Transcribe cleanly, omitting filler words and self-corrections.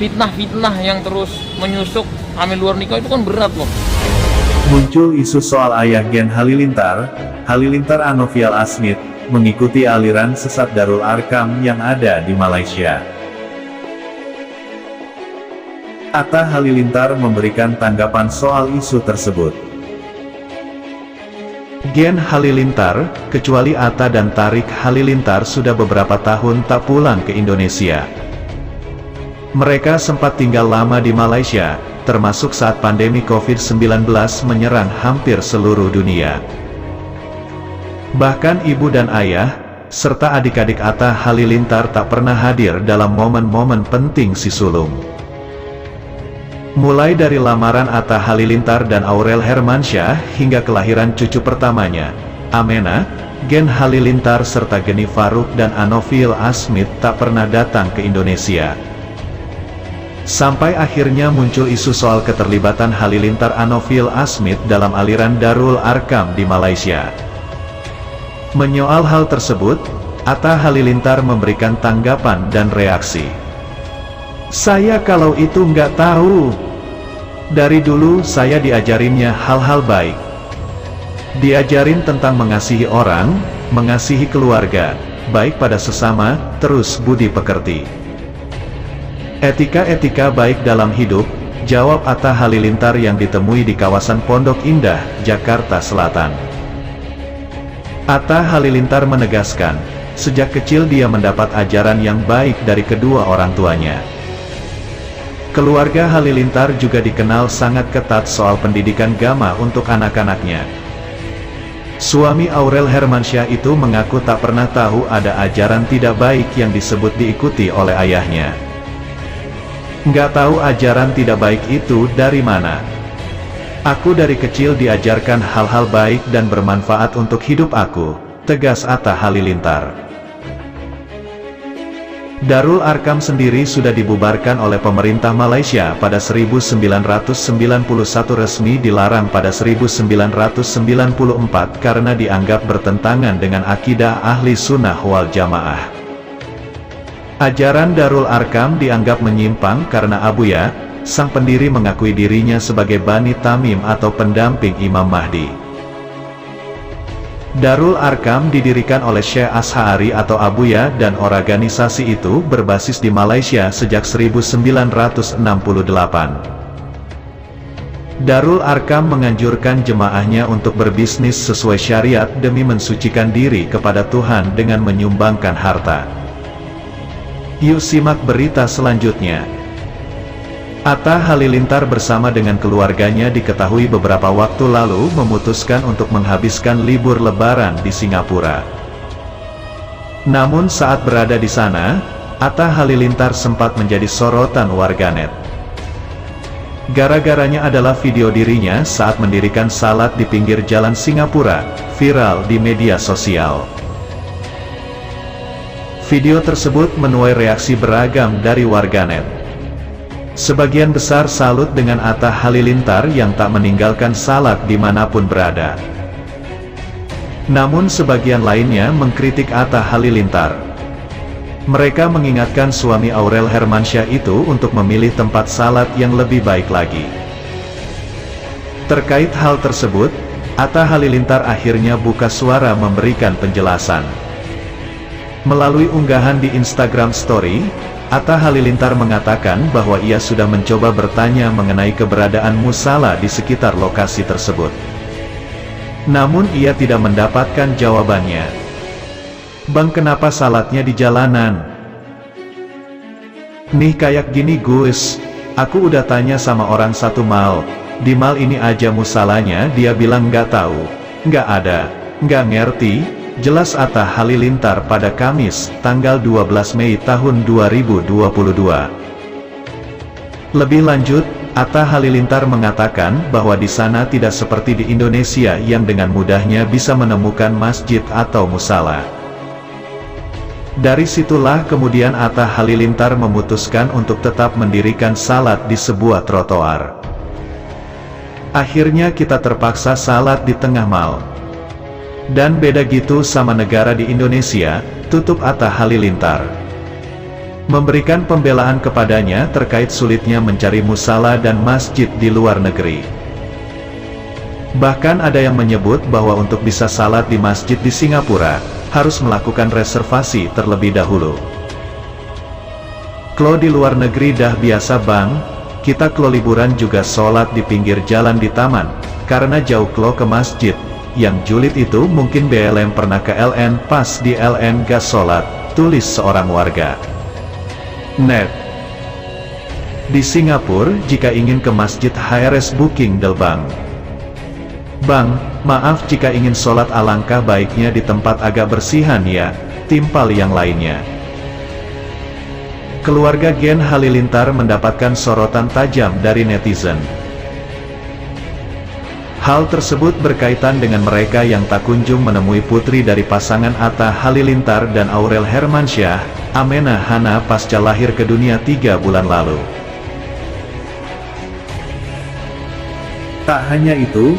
fitnah-fitnah yang terus menyusup hamil luar nikah itu kan berat loh. Muncul isu soal ayah Gen Halilintar Anovial Asmith, mengikuti aliran sesat Darul Arkam yang ada di Malaysia. Atta Halilintar memberikan tanggapan soal isu tersebut. Gen Halilintar, kecuali Atta dan Tarik Halilintar sudah beberapa tahun tak pulang ke Indonesia. Mereka sempat tinggal lama di Malaysia, termasuk saat pandemi COVID-19 menyerang hampir seluruh dunia. Bahkan ibu dan ayah, serta adik-adik Atta Halilintar tak pernah hadir dalam momen-momen penting si sulung. Mulai dari lamaran Atta Halilintar dan Aurel Hermansyah hingga kelahiran cucu pertamanya, Amena, Gen Halilintar serta Geni Faruk dan Anovial Asmith tak pernah datang ke Indonesia. Sampai akhirnya muncul isu soal keterlibatan Halilintar Anovial Asmith dalam aliran Darul Arkam di Malaysia. Menyoal hal tersebut, Atta Halilintar memberikan tanggapan dan reaksi. Saya kalau itu nggak tahu. Dari dulu saya diajarinnya hal-hal baik. Diajarin tentang mengasihi orang, mengasihi keluarga, baik pada sesama, terus budi pekerti. Etika-etika baik dalam hidup, jawab Atta Halilintar yang ditemui di kawasan Pondok Indah, Jakarta Selatan. Atta Halilintar menegaskan, sejak kecil dia mendapat ajaran yang baik dari kedua orang tuanya. Keluarga Halilintar juga dikenal sangat ketat soal pendidikan agama untuk anak-anaknya. Suami Aurel Hermansyah itu mengaku tak pernah tahu ada ajaran tidak baik yang disebut diikuti oleh ayahnya. Nggak tahu ajaran tidak baik itu dari mana. Aku dari kecil diajarkan hal-hal baik dan bermanfaat untuk hidup aku, tegas Atta Halilintar. Darul Arkam sendiri sudah dibubarkan oleh pemerintah Malaysia pada 1991, resmi dilarang pada 1994 karena dianggap bertentangan dengan akidah Ahli Sunnah wal Jamaah. Ajaran Darul Arkam dianggap menyimpang karena Abuya, sang pendiri, mengakui dirinya sebagai Bani Tamim atau pendamping Imam Mahdi. Darul Arkam didirikan oleh Syekh Ash'ari atau Abuya dan organisasi itu berbasis di Malaysia sejak 1968. Darul Arkam menganjurkan jemaahnya untuk berbisnis sesuai syariat demi mensucikan diri kepada Tuhan dengan menyumbangkan harta. Yuk simak berita selanjutnya. Atta Halilintar bersama dengan keluarganya diketahui beberapa waktu lalu memutuskan untuk menghabiskan libur lebaran di Singapura. Namun saat berada di sana, Atta Halilintar sempat menjadi sorotan warganet. Gara-garanya adalah video dirinya saat mendirikan salat di pinggir jalan Singapura, viral di media sosial. Video tersebut menuai reaksi beragam dari warganet. Sebagian besar salut dengan Atta Halilintar yang tak meninggalkan salat dimanapun berada. Namun sebagian lainnya mengkritik Atta Halilintar. Mereka mengingatkan suami Aurel Hermansyah itu untuk memilih tempat salat yang lebih baik lagi. Terkait hal tersebut, Atta Halilintar akhirnya buka suara memberikan penjelasan. Melalui unggahan di Instagram Story, Atta Halilintar mengatakan bahwa ia sudah mencoba bertanya mengenai keberadaan musala di sekitar lokasi tersebut. Namun ia tidak mendapatkan jawabannya. Bang, kenapa salatnya di jalanan? Nih kayak gini Gus, aku udah tanya sama orang satu mal, di mal ini aja musalanya, dia bilang nggak tahu, nggak ada, nggak ngerti. Jelas Atta Halilintar pada Kamis, tanggal 12 Mei tahun 2022. Lebih lanjut, Atta Halilintar mengatakan bahwa di sana tidak seperti di Indonesia yang dengan mudahnya bisa menemukan masjid atau musala. Dari situlah kemudian Atta Halilintar memutuskan untuk tetap mendirikan salat di sebuah trotoar. Akhirnya kita terpaksa salat di tengah mal. Dan beda gitu sama negara di Indonesia, tutup Atta Halilintar. memberikan pembelaan kepadanya terkait sulitnya mencari musala dan masjid di luar negeri. Bahkan ada yang menyebut bahwa untuk bisa salat di masjid di Singapura, harus melakukan reservasi terlebih dahulu. Klo di luar negeri dah biasa bang, kita klo liburan juga sholat di pinggir jalan di taman, karena jauh klo ke masjid. Yang julid itu mungkin BLM pernah ke LN, pas di LN gak sholat, tulis seorang warga net. Di Singapura, jika ingin ke masjid HRS booking del bang. Bang, maaf jika ingin sholat alangkah baiknya di tempat agak bersihan ya, timpal yang lainnya. Keluarga Gen Halilintar mendapatkan sorotan tajam dari netizen. Hal tersebut berkaitan dengan mereka yang tak kunjung menemui putri dari pasangan Atta Halilintar dan Aurel Hermansyah, Amenah Hana pasca lahir ke dunia 3 bulan lalu. Tak hanya itu,